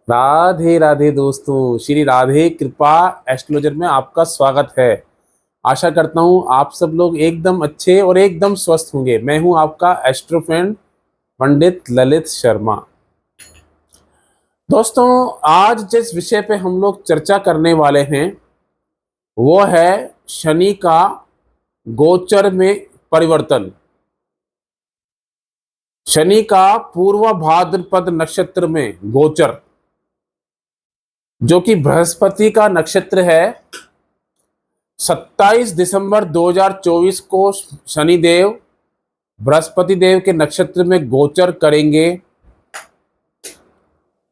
राधे राधे दोस्तों, श्री राधे कृपा एस्ट्रोलॉजर में आपका स्वागत है। आशा करता हूँ आप सब लोग एकदम अच्छे और एकदम स्वस्थ होंगे। मैं हूँ आपका एस्ट्रो फ्रेंड पंडित ललित शर्मा। दोस्तों, आज जिस विषय पे हम लोग चर्चा करने वाले हैं वो है शनि का गोचर में परिवर्तन। शनि का पूर्व भाद्रपद नक्षत्र में गोचर, जो कि बृहस्पति का नक्षत्र है। 27 दिसंबर 2024 को शनिदेव बृहस्पति देव के नक्षत्र में गोचर करेंगे।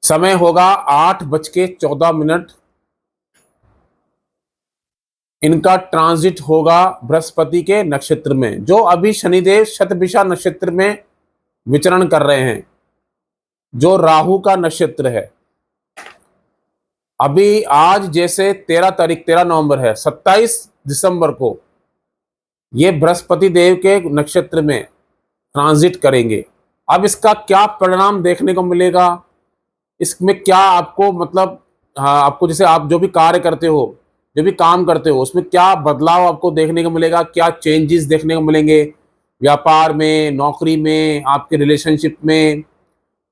समय होगा 8:14। इनका ट्रांजिट होगा बृहस्पति के नक्षत्र में, जो अभी शनिदेव शतभिषा नक्षत्र में विचरण कर रहे हैं, जो राहु का नक्षत्र है। अभी आज जैसे 13 नवंबर है, 27 दिसंबर को ये बृहस्पति देव के नक्षत्र में ट्रांजिट करेंगे। अब इसका क्या परिणाम देखने को मिलेगा, इसमें क्या आपको मतलब, हाँ, आपको जैसे आप जो भी कार्य करते हो, जो भी काम करते हो, उसमें क्या बदलाव आपको देखने को मिलेगा, क्या चेंजेस देखने को मिलेंगे व्यापार में, नौकरी में, आपके रिलेशनशिप में,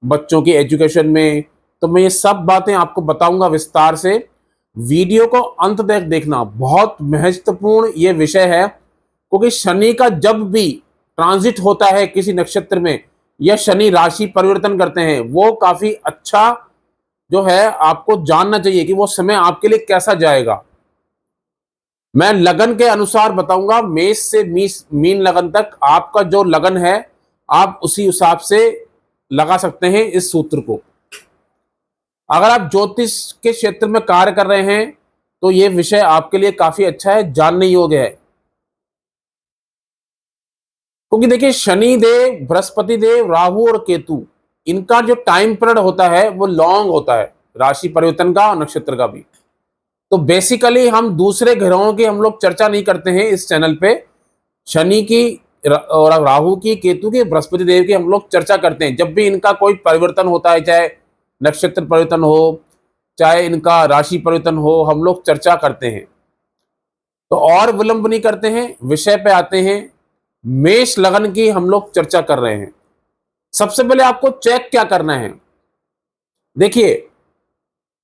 बच्चों की एजुकेशन में। तो मैं ये सब बातें आपको बताऊंगा विस्तार से। वीडियो को अंत तक देखना, बहुत महत्वपूर्ण ये विषय है, क्योंकि शनि का जब भी ट्रांजिट होता है किसी नक्षत्र में, या शनि राशि परिवर्तन करते हैं, वो काफी अच्छा जो है आपको जानना चाहिए कि वो समय आपके लिए कैसा जाएगा। मैं लगन के अनुसार बताऊंगा, मेष से मीन लगन तक आपका जो लगन है, आप उसी हिसाब से लगा सकते हैं इस सूत्र को। अगर आप ज्योतिष के क्षेत्र में कार्य कर रहे हैं तो ये विषय आपके लिए काफी अच्छा है, जानने योग्य है। क्योंकि देखिए, शनि देव, बृहस्पति देव, राहु और केतु, इनका जो टाइम पीरियड होता है वो लॉन्ग होता है, राशि परिवर्तन का और नक्षत्र का भी। तो बेसिकली हम दूसरे ग्रहों की हम लोग चर्चा नहीं करते हैं इस चैनल पे। शनि की और राहु की, केतु की, बृहस्पति देव की हम लोग चर्चा करते हैं जब भी इनका कोई परिवर्तन होता है, चाहे नक्षत्र परिवर्तन हो, चाहे इनका राशि परिवर्तन हो, हम लोग चर्चा करते हैं। तो और विलंब नहीं करते हैं, विषय पे आते हैं। मेष लगन की हम लोग चर्चा कर रहे हैं। सबसे पहले आपको चेक क्या करना है, देखिए,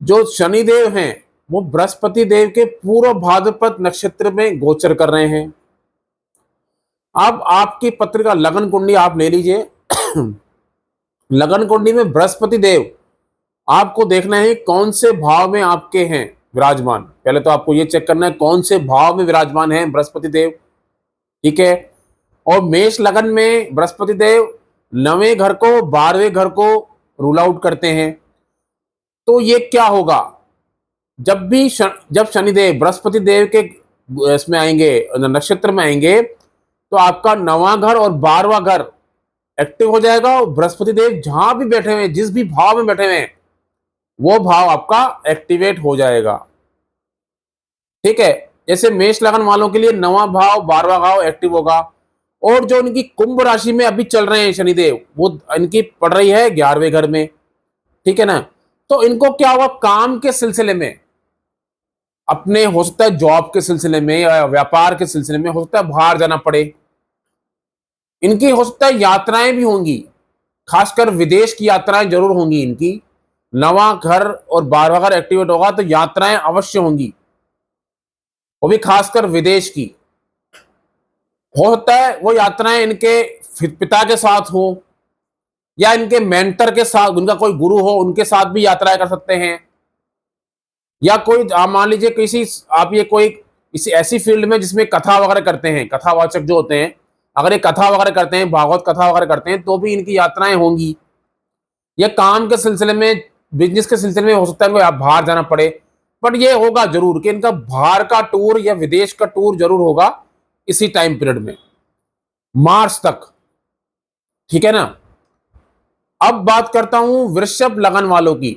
जो शनिदेव हैं वो बृहस्पति देव के पूर्व भाद्रपद नक्षत्र में गोचर कर रहे हैं। अब आपकी पत्रिका लगन कुंडली आप ले लीजिए। लगन कुंडली में बृहस्पति देव आपको देखना है कौन से भाव में आपके हैं विराजमान। पहले तो आपको यह चेक करना है कौन से भाव में विराजमान है बृहस्पति देव, ठीक है। और मेष लगन में बृहस्पति देव 9वें घर को, 12वें घर को रूल आउट करते हैं। तो ये क्या होगा, जब शनिदेव बृहस्पति देव के इसमें आएंगे, नक्षत्र में आएंगे, तो आपका 9वां घर और 12वां घर एक्टिव हो जाएगा। और बृहस्पति देव जहां भी बैठे हुए हैं, जिस भी भाव में बैठे हुए हैं, वो भाव आपका एक्टिवेट हो जाएगा, ठीक है। जैसे मेष लगन वालों के लिए 9वां भाव, 12वां भाव एक्टिव होगा। और जो इनकी कुंभ राशि में अभी चल रहे हैं शनिदेव, वो इनकी पड़ रही है 11वें घर में, ठीक है ना। तो इनको क्या हुआ, काम के सिलसिले में, अपने हो सकता है जॉब के सिलसिले में या व्यापार के सिलसिले में, हो सकता है बाहर जाना पड़े। इनकी हो सकता है यात्राएं भी होंगी, खासकर विदेश की यात्राएं जरूर होंगी इनकी। 9वां घर और 12वां घर एक्टिवेट होगा तो यात्राएं अवश्य होंगी, वो भी खासकर विदेश की। हो सकता है वो यात्राएं इनके पिता के साथ हो, या इनके मेंटर के साथ, उनका कोई गुरु हो, उनके साथ भी यात्राएं कर सकते हैं। या कोई आप मान लीजिए किसी, आप ये कोई किसी ऐसी फील्ड में जिसमें कथा वगैरह करते हैं, कथावाचक जो होते हैं, अगर ये कथा वगैरह करते हैं, भागवत कथा वगैरह करते हैं, तो भी इनकी यात्राएं होंगी। या काम के सिलसिले में, बिजनेस के सिलसिले में हो सकता है आप बाहर जाना पड़े। बट ये होगा जरूर कि इनका बाहर का टूर या विदेश का टूर जरूर होगा इसी टाइम पीरियड में, मार्च तक, ठीक है ना। अब बात करता हूं वृषभ लगन वालों की।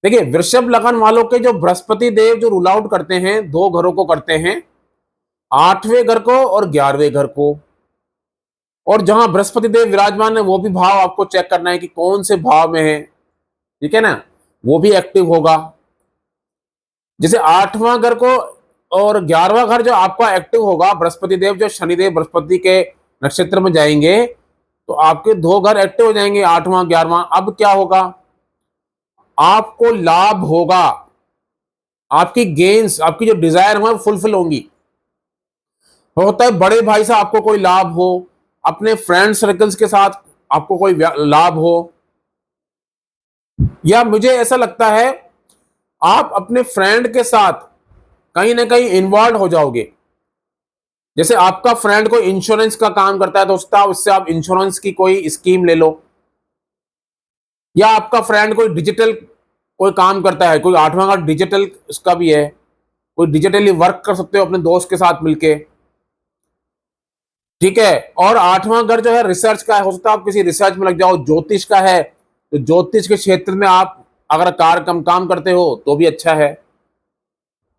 देखिए, वृषभ लगन वालों के जो बृहस्पति देव जो रूल आउट करते हैं, दो घरों को करते हैं, 8वें घर को और 11वें घर को। और जहां बृहस्पति देव विराजमान है वो भी भाव आपको चेक करना है कि कौन से भाव में है, ठीक है ना। वो भी एक्टिव होगा। जैसे 8वां घर को और 11वां घर जो आपका एक्टिव होगा, बृहस्पति देव जो शनिदेव बृहस्पति के नक्षत्र में जाएंगे तो आपके 2 घर एक्टिव हो जाएंगे, 8वां 11वां। अब क्या होगा, आपको लाभ होगा, आपकी गेन्स, आपकी जो डिजायर है फुलफिल होंगी। होता है बड़े भाई से आपको कोई लाभ हो, अपने फ्रेंड सर्कल्स के साथ आपको कोई लाभ हो, या मुझे ऐसा लगता है आप अपने फ्रेंड के साथ कहीं ना कहीं इन्वॉल्व हो जाओगे। जैसे आपका फ्रेंड कोई इंश्योरेंस का काम करता है दोस्तों, उससे आप इंश्योरेंस की कोई स्कीम ले लो, या आपका फ्रेंड कोई डिजिटल कोई काम करता है, कोई 8वां का डिजिटल उसका भी है, कोई डिजिटली वर्क कर सकते हो अपने दोस्त के साथ मिलके, ठीक है। और 8वां घर जो है रिसर्च का है, हो सकता है आप किसी रिसर्च में लग जाओ। ज्योतिष का है तो ज्योतिष के क्षेत्र में आप अगर काम करते हो तो भी अच्छा है।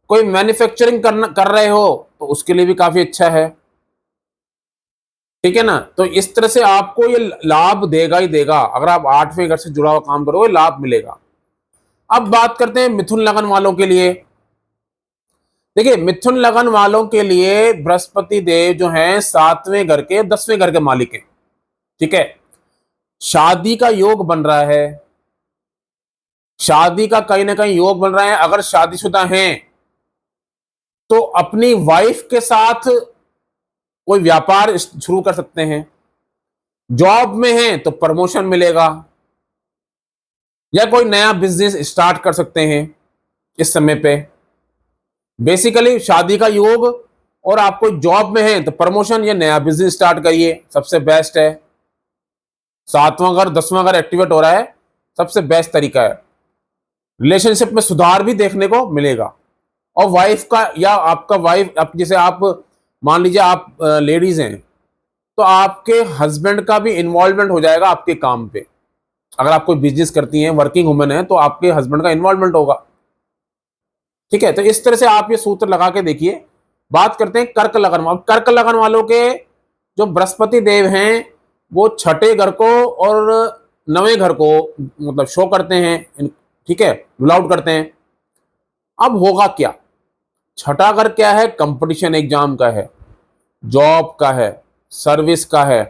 कोई मैन्युफैक्चरिंग कर रहे हो तो उसके लिए भी काफी अच्छा है, ठीक है ना। तो इस तरह से आपको ये लाभ देगा ही देगा, अगर आप 8वें घर से जुड़ा हुआ काम करोगे लाभ मिलेगा। अब बात करते हैं मिथुन लगन वालों के लिए। देखिए मिथुन लगन वालों के लिए बृहस्पति देव जो हैं 7वें घर के 10वें घर के मालिक हैं, ठीक है। शादी का योग बन रहा है, शादी का कहीं ना कहीं योग बन रहा है। अगर शादीशुदा हैं तो अपनी वाइफ के साथ कोई व्यापार शुरू कर सकते हैं। जॉब में हैं तो प्रमोशन मिलेगा, या कोई नया बिजनेस स्टार्ट कर सकते हैं इस समय पे। बेसिकली शादी का योग, और आपको जॉब में है तो प्रमोशन या नया बिजनेस स्टार्ट करिए, सबसे बेस्ट है। 7वां घर 10वां घर एक्टिवेट हो रहा है, सबसे बेस्ट तरीका है। रिलेशनशिप में सुधार भी देखने को मिलेगा। और वाइफ का या आपका वाइफ, आप जैसे आप मान लीजिए आप लेडीज हैं तो आपके हस्बैंड का भी इन्वॉल्वमेंट हो जाएगा आपके काम पे। अगर आप कोई बिजनेस करती हैं, वर्किंग वुमन है, तो आपके हस्बैंड का इन्वॉल्वमेंट होगा, ठीक है। तो इस तरह से आप ये सूत्र लगा के देखिए। बात करते हैं कर्क लगन। अब कर्क लगन वालों के जो बृहस्पति देव हैं वो 6ठे घर को और 9वें घर को मतलब शो करते हैं, ठीक है, रूल आउट करते हैं। अब होगा क्या, 6ठा घर क्या है, कंपटीशन एग्जाम का है, जॉब का है, सर्विस का है,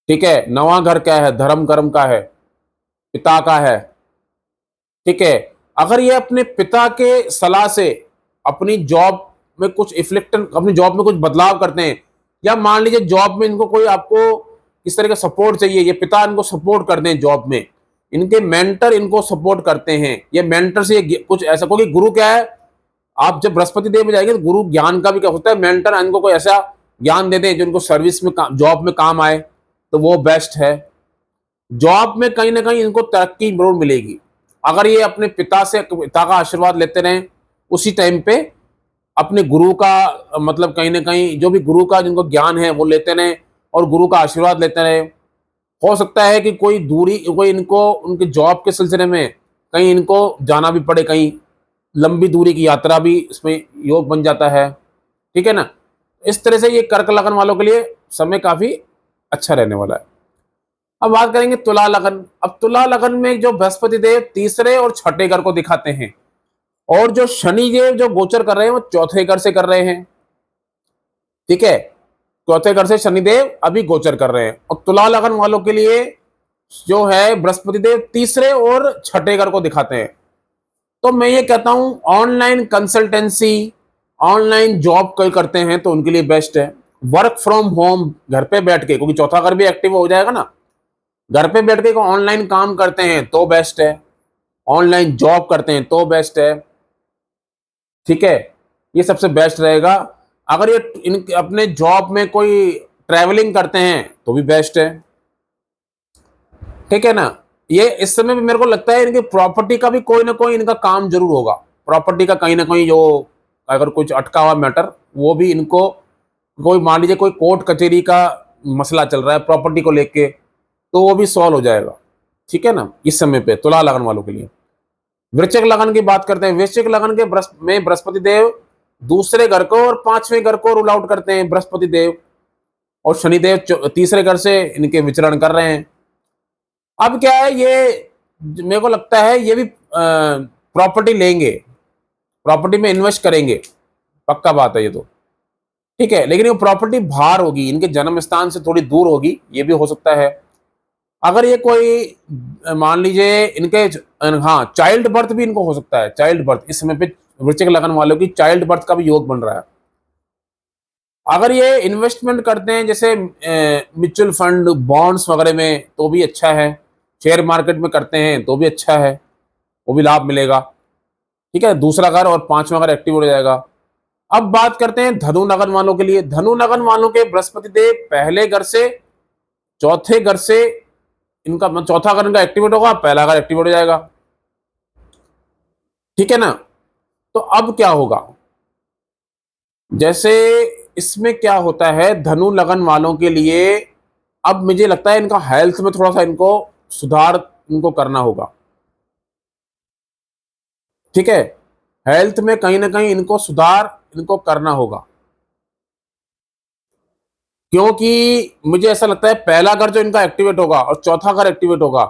ठीक है। 9वां घर क्या है, धर्म कर्म का है, पिता का है, ठीक है। अगर ये अपने पिता के सलाह से अपनी जॉब में कुछ इफ्लिक्ट, अपनी जॉब में कुछ बदलाव करते हैं, या मान लीजिए जॉब में इनको कोई आपको इस तरह का सपोर्ट चाहिए, ये पिता इनको सपोर्ट कर दें जॉब में, इनके मेंटर इनको सपोर्ट करते हैं, ये मेंटर से कुछ ऐसा, क्योंकि गुरु क्या है, आप जब बृहस्पति देव में जाएंगे तो गुरु ज्ञान का भी क्या होता है, मेंटर इनको कोई ऐसा ज्ञान दे दें जो इनको सर्विस में जॉब में काम आए, तो वो बेस्ट है। जॉब में कहीं ना कहीं इनको तरक्की जरूर मिलेगी अगर ये अपने पिता से, पिता का आशीर्वाद लेते रहें उसी टाइम पे, अपने गुरु का मतलब कहीं ना कहीं जो भी गुरु का जिनको ज्ञान है वो लेते रहें और गुरु का आशीर्वाद लेते रहें। हो सकता है कि कोई दूरी, कोई इनको उनके जॉब के सिलसिले में कहीं इनको जाना भी पड़े, कहीं लंबी दूरी की यात्रा भी इसमें योग बन जाता है, ठीक है ना। इस तरह से ये कर्क लगन वालों के लिए समय काफी अच्छा रहने वाला है। अब बात करेंगे तुला लगन। अब तुला लगन में जो बृहस्पति देव 3रे और 6ठे घर को दिखाते हैं, और जो शनि देव जो गोचर कर रहे हैं वो 4थे घर से कर रहे हैं, ठीक है। 4थे घर से शनिदेव अभी गोचर कर रहे हैं, और तुला लगन वालों के लिए जो है बृहस्पति देव 3रे और 6ठे घर को दिखाते हैं। तो मैं ये कहता हूं ऑनलाइन कंसल्टेंसी, ऑनलाइन जॉब कोई करते हैं तो उनके लिए बेस्ट है। वर्क फ्रॉम होम, घर पे बैठ के, क्योंकि 4था घर भी एक्टिव हो जाएगा ना, घर पे बैठ के ऑनलाइन काम करते हैं तो बेस्ट है, ऑनलाइन जॉब करते हैं तो बेस्ट है, ठीक है। ये सबसे बेस्ट रहेगा। अगर ये इन अपने जॉब में कोई ट्रैवलिंग करते हैं तो भी बेस्ट है, ठीक है ना। ये इस समय भी मेरे को लगता है इनकी प्रॉपर्टी का भी कोई ना कोई इनका काम जरूर होगा, प्रॉपर्टी का कहीं ना कहीं जो अगर कुछ अटका हुआ मैटर, वो भी इनको, कोई मान लीजिए कोई कोर्ट कचहरी का मसला चल रहा है प्रॉपर्टी को लेके, तो वो भी सॉल्व हो जाएगा, ठीक है ना, इस समय पे तुला लगन वालों के लिए। वृश्चिक लगन की बात करते हैं। वृश्चिक लगन के में बृहस्पति देव 2रे घर को और 5वें घर को रूल आउट करते हैं बृहस्पति देव, और शनिदेव 3रे घर से इनके विचरण कर रहे हैं। अब क्या है, ये मेरे को लगता है ये भी प्रॉपर्टी लेंगे, प्रॉपर्टी में इन्वेस्ट करेंगे, पक्का बात है ये तो। ठीक है, लेकिन वो प्रॉपर्टी बाहर होगी, इनके जन्म स्थान से थोड़ी दूर होगी, ये भी हो सकता है। अगर ये कोई मान लीजिए इनके हाँ चाइल्ड बर्थ भी इनको हो सकता है, चाइल्ड बर्थ इस समय पे वृश्चिक लगन वालों की चाइल्ड बर्थ का भी योग बन रहा है। अगर ये इन्वेस्टमेंट करते हैं जैसे म्यूचुअल फंड बॉन्ड्स वगैरह में तो भी अच्छा है, शेयर मार्केट में करते हैं तो भी अच्छा है, वो भी लाभ मिलेगा। ठीक है, दूसरा घर और पांचवा घर एक्टिव हो जाएगा। अब बात करते हैं धनु लगन वालों के लिए। धनु लगन वालों के बृहस्पति देव पहले घर से चौथे घर से इनका चौथा घर इनका एक्टिवेट होगा, पहला घर एक्टिवेट हो जाएगा। ठीक है ना। तो अब क्या होगा, जैसे इसमें क्या होता है धनु लगन वालों के लिए, अब मुझे लगता है इनका हेल्थ में थोड़ा सा इनको सुधार इनको करना होगा। ठीक है, हेल्थ में कहीं ना कहीं इनको सुधार इनको करना होगा, क्योंकि मुझे ऐसा लगता है पहला घर जो इनका एक्टिवेट होगा और चौथा घर एक्टिवेट होगा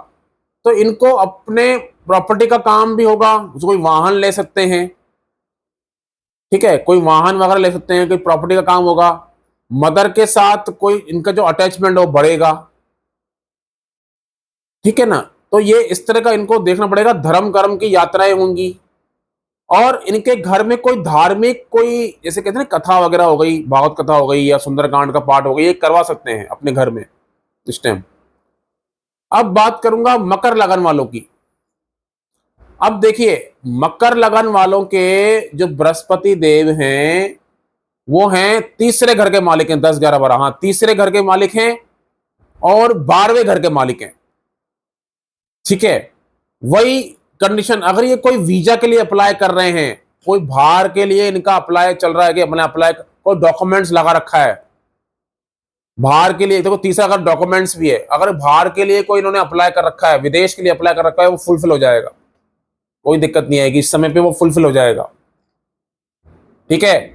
तो इनको अपने प्रॉपर्टी का काम भी होगा, कोई वाहन ले सकते हैं। ठीक है, कोई वाहन वगैरह ले सकते हैं, कोई प्रॉपर्टी का काम होगा। मदर के साथ कोई इनका जो अटैचमेंट हो बढ़ेगा। ठीक है ना। तो ये इस तरह का इनको देखना पड़ेगा, धर्म कर्म की यात्राएं होंगी और इनके घर में कोई धार्मिक कोई जैसे कहते हैं ना कथा वगैरह हो गई, भागवत कथा हो गई या सुंदरकांड का पाठ हो गई, ये करवा सकते हैं अपने घर में इस टाइम। अब बात करूंगा मकर लगन वालों की। अब देखिए मकर लगन वालों के जो बृहस्पति देव हैं वो हैं तीसरे घर के मालिक हैं, 10 11 12, हाँ तीसरे घर के मालिक हैं और 12वें घर के मालिक हैं। ठीक है, वही कंडीशन, अगर ये कोई वीजा के लिए अप्लाई कर रहे हैं, कोई बाहर के लिए इनका अप्लाई चल रहा है कि अपने अप्लाई कोई डॉक्यूमेंट्स लगा रखा है बाहर के लिए, देखो तीसरा अगर डॉक्यूमेंट्स भी है, अगर बाहर के लिए कोई इन्होंने अप्लाई कर रखा है, विदेश के लिए अप्लाई कर रखा है, वो फुलफिल हो जाएगा, कोई दिक्कत नहीं आएगी, इस समय पे वो फुलफिल हो जाएगा। ठीक है,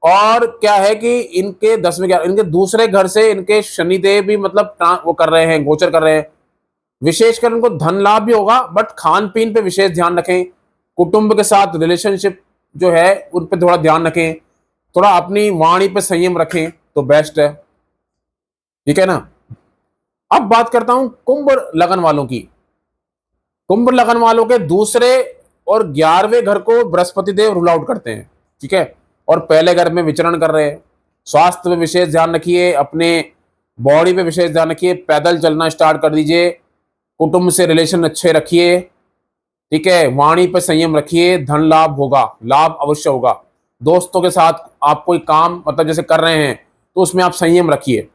और क्या है कि इनके 10वें इनके दूसरे घर से इनके शनिदेव भी मतलब वो कर रहे हैं, गोचर कर रहे हैं, विशेषकर उनको धन लाभ भी होगा, बट खान पीन पे विशेष ध्यान रखें, कुटुंब के साथ रिलेशनशिप जो है उन पे थोड़ा ध्यान रखें, थोड़ा अपनी वाणी पे संयम रखें तो बेस्ट है। ठीक है ना। अब बात करता हूं कुंभ लगन वालों की। कुंभ लगन वालों के दूसरे और 11वें घर को बृहस्पति देव रूल आउट करते हैं। ठीक है, और पहले घर में विचरण कर रहे हैं। स्वास्थ्य पे विशेष ध्यान रखिए, अपने बॉडी पे विशेष ध्यान रखिए, पैदल चलना स्टार्ट कर दीजिए, कुटुंब से रिलेशन अच्छे रखिए। ठीक है, वाणी पे संयम रखिए, धन लाभ होगा, लाभ अवश्य होगा। दोस्तों के साथ आप कोई काम मतलब जैसे कर रहे हैं तो उसमें आप संयम रखिए।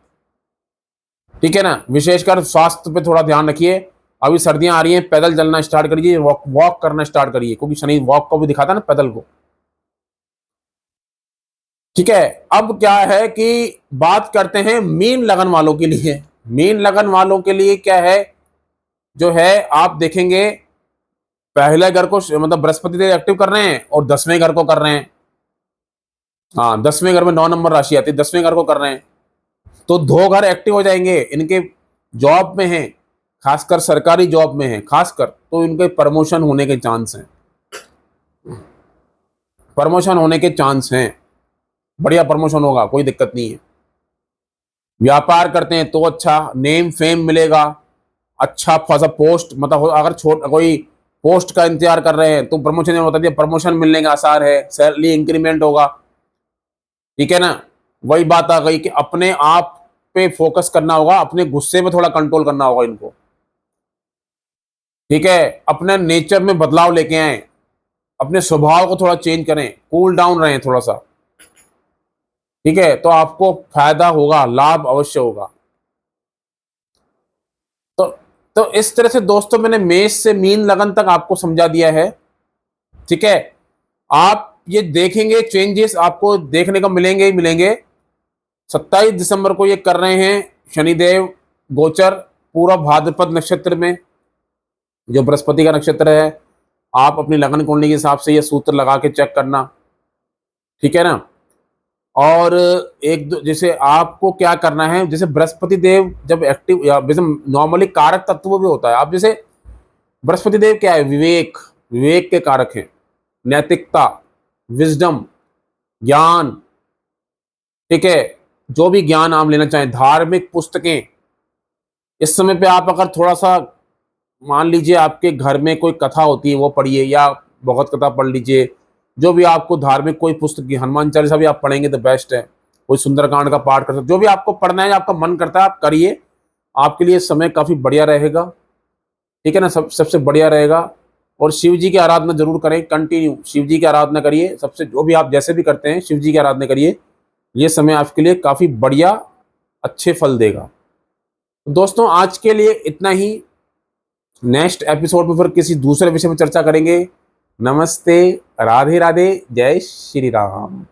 ठीक है ना, विशेषकर स्वास्थ्य पे थोड़ा ध्यान रखिए। अभी सर्दियां आ रही हैं, पैदल चलना स्टार्ट करिए, वॉक वॉक करना स्टार्ट करिए, क्योंकि शनि वॉक को भी दिखाता है ना, पैदल को। ठीक है, अब क्या है कि बात करते हैं मीन लगन वालों के लिए। मीन लगन वालों के लिए क्या है, जो है आप देखेंगे पहले घर को मतलब बृहस्पति देव एक्टिव कर रहे हैं और 10वें घर को कर रहे हैं। हाँ 10वें घर में 9 नंबर राशि आती है, 10वें घर को कर रहे हैं तो 2 घर एक्टिव हो जाएंगे। इनके जॉब में हैं, खासकर सरकारी जॉब में हैं खासकर, तो इनके प्रमोशन होने के चांस हैं, प्रमोशन होने के चांस हैं, बढ़िया प्रमोशन होगा, कोई दिक्कत नहीं है। व्यापार करते हैं तो अच्छा नेम फेम मिलेगा, अच्छा खासा पोस्ट मतलब अगर छोट कोई पोस्ट का इंतजार कर रहे हैं तो प्रमोशन बता दिया, प्रमोशन मिलने के आसार है, सैलरी इंक्रीमेंट होगा। ठीक है ना, वही बात आ गई कि अपने आप पे फोकस करना होगा, अपने गुस्से में थोड़ा कंट्रोल करना होगा इनको। ठीक है, अपने नेचर में बदलाव लेके आए, अपने स्वभाव को थोड़ा चेंज करें, कूल डाउन रहें थोड़ा सा। ठीक है, तो आपको फायदा होगा, लाभ अवश्य होगा। तो तो इस तरह से दोस्तों मैंने मेष से मीन लगन तक आपको समझा दिया है। ठीक है, आप ये देखेंगे चेंजेस आपको देखने को मिलेंगे ही मिलेंगे। 27 दिसंबर को ये कर रहे हैं शनिदेव गोचर पूरा भाद्रपद नक्षत्र में, जो बृहस्पति का नक्षत्र है। आप अपनी लगन कुंडली के हिसाब से ये सूत्र लगा के चेक करना। ठीक है ना। और जैसे आपको क्या करना है, जैसे बृहस्पति देव जब एक्टिव या जैसे नॉर्मली कारक तत्व भी होता है, आप जैसे बृहस्पति देव क्या है? विवेक, विवेक के कारक हैं, नैतिकता, विजडम, ज्ञान, ठीक है, जो भी ज्ञान आप लेना चाहें, धार्मिक पुस्तकें। इस समय पे आप अगर थोड़ा सा मान लीजिए आपके घर में कोई कथा होती है वो पढ़िए, या भगवत कथा पढ़ लीजिए, जो भी आपको धार्मिक कोई पुस्तक की, हनुमान चालीसा भी आप पढ़ेंगे तो बेस्ट है, कोई सुंदरकांड का पाठ कर सकते, जो भी आपको पढ़ना है, आपका मन करता है आप करिए, आपके लिए समय काफी बढ़िया रहेगा, ठीक है ना, सबसे बढ़िया रहेगा। और शिव जी की आराधना जरूर करें, कंटिन्यू शिव जी की आराधना करिए, सबसे जो भी आप जैसे भी करते हैं शिव जी की आराधना करिए, ये समय आपके लिए काफी बढ़िया अच्छे फल देगा। दोस्तों आज के लिए इतना ही, नेक्स्ट एपिसोड में फिर किसी दूसरे विषय में चर्चा करेंगे। नमस्ते, राधे राधे, जय श्री राम।